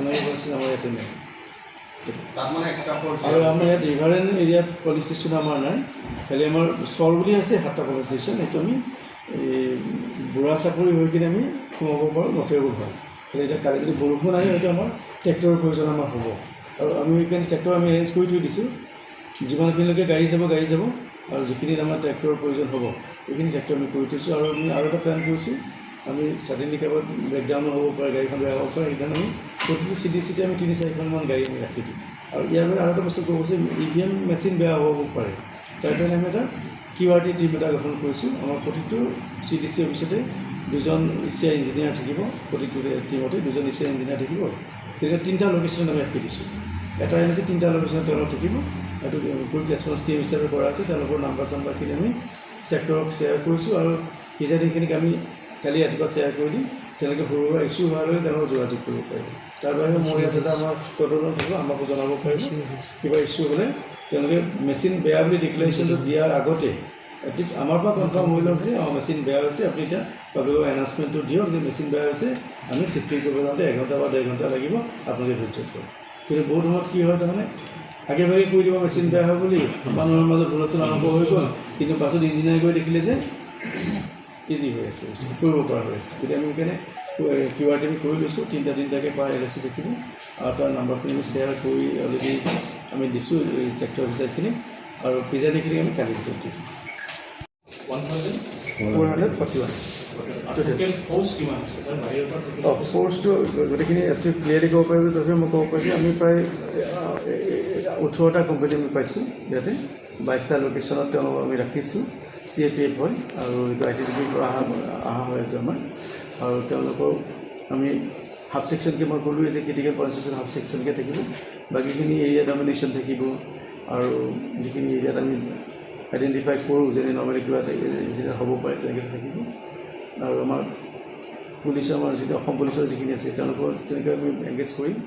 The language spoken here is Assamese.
সোণাৰী পলিচি আমাৰ ইয়াতে নাই তাত মানে এক্সট্ৰা ফ'ৰ্চ আৰু আমাৰ ইয়াত ৰিভাৰেণ্ট এৰিয়াত পুলিচ ষ্টেচন আমাৰ নাই খালি আমাৰ চৰ বুলি আছে 7টা পুলিচ ষ্টেচন সেইটো আমি বুঢ়া চাপৰি হৈ কিনে আমি সোমাব পাৰোঁ নথিয়াব হয় খালি এতিয়া কালি যদি বৰষুণ আহে হয়তো আমাৰ ট্ৰেক্টৰৰ প্ৰয়োজন আমাৰ হ'ব আৰু আমি সেইকাৰণে ট্ৰেক্টৰ আমি এৰেঞ্জ কৰি থৈ দিছোঁ যিমানখিনিলৈকে গাড়ী যাব আৰু যিখিনিত আমাৰ ট্ৰেক্টৰৰ প্ৰয়োজন হ'ব সেইখিনি ট্ৰেক্টৰ আমি কৰি থৈছোঁ আৰু আমি আৰু এটা প্লেন কৰিছোঁ আমি ছাডেনলি কাৰোবাৰ ব্ৰেকডাউনো হ'ব পাৰে গাড়ীখন বেয়া হ'ব পাৰে সেইকাৰণে আমি প্ৰতিটো চিটি আমি 3-4খনমান গাড়ী আমি ৰাখি দিওঁ আৰু ইয়াৰ বাবে আৰু এটা বস্তু ক'ব কৈছে EVM মেচিন বেয়া হ'ব পাৰে তাৰ কাৰণে আমি এটা QRT টিম এটা গঠন কৰিছোঁ আমাৰ প্ৰতিটো CDC অফিচতে 2জন ECI ইঞ্জিনিয়াৰ থাকিব প্ৰতিটো টিমতে 2জন ECI ইঞ্জিনিয়াৰ থাকিব তেনেকৈ 3টা লোকেশ্যন আমি ৰাখি দিছোঁ এটা এজেঞ্চি 3টা লোকেশ্যনত তেওঁলোক থাকিব এইটো কুইক ৰেছপন্স টিম হিচাপে কৰা আছে তেওঁলোকৰ নাম্বাৰখিনি আমি ছেক্টৰক শ্বেয়াৰ কৰিছোঁ আৰু প্ৰিজাইডিংখিনিক আমি কালি ৰাতিপুৱা শ্বেয়াৰ কৰি দিম তেওঁলোকে সৰু সুৰা ইছ্যু হোৱাৰ লগে তেওঁলোকে যোগাযোগ কৰিব পাৰিব তাৰ বাহিৰে মোৰ ইয়াত এটা আমাৰ কণ্ট্ৰল থাকিব আমাকো জনাব পাৰিব কিবা ইছ্যু হ'লে তেওঁলোকে মেচিন বেয়া বুলি ডিক্লেৰেশ্যনটো দিয়াৰ আগতে এটলিষ্ট আমাৰ পৰা কনফাৰ্ম হৈ লওক যে মেচিন বেয়া হৈছে আপুনি এতিয়া পাব্লিকৰ এনাউন্সমেণ্টটো দিয়ক যে মেচিন বেয়া হৈছে আমি শিফটিং কৰিব যাওঁতে 1 ঘণ্টা বা 1.5 ঘণ্টা লাগিব আপোনালোকে ধৈৰ্য কৰক কিন্তু বহুত সময়ত কি হয় তাৰমানে আগে ভাগে কৈ দিব মেচিন বেয়া হয় বুলি মানুহৰ মাজত হুলস্থুল আৰম্ভ হৈ গ'ল কিন্তু পাছত ইঞ্জিনিয়াৰ গৈ দেখিলে যে ইজি হৈ আছে কৰিব পৰা হৈ আছে গতিকে আমি সেইকাৰণে QRT আমি কৰি লৈছোঁ 3টাকৈ পাৰ LSC থাকিব আৰু তাৰ নাম্বাৰখিনি আমি শ্বেয়াৰ কৰি অলৰেডি আমি দিছোঁ এই ছেক্টৰ অফিচাৰখিনি আৰু প্ৰিজাইডিংখিনিক আমি কালি ভিতৰত দিম 1441 ফ'ৰ্চটো গোটেইখিনি SP ক্লিয়াৰলি ক'ব পাৰিব তথাপিও মই ক'ব পাৰিছোঁ আমি প্ৰায় 18টা কোম্পানী আমি পাইছোঁ ইয়াতে 22টা লোকেশ্যনত তেওঁলোকক আমি ৰাখিছোঁ CAPF হয় আৰু এইটো ITBPৰ পৰা অহা হয় এইটো আমাৰ আৰু তেওঁলোকক আমি হাফ ছেকশ্যনকৈ মই ক'লোৱে যে ক্ৰিটিকেল পইণ্ট হাফ ছেকশ্যনকৈ থাকিব বাকীখিনি এৰিয়া ডমিনেশ্যন থাকিব আৰু যিখিনি এৰিয়াত আমি আইডেণ্টিফাই কৰোঁ যেনে নৰ্মেলি কিবা ইনচিডেণ্ট হ'ব পাৰে তেনেকৈ থাকিব আৰু আমাৰ পুলিচৰ আমাৰ যিটো অসম পুলিচৰ যিখিনি আছে তেওঁলোকৰ তেনেকৈ আমি এংগেজ কৰিম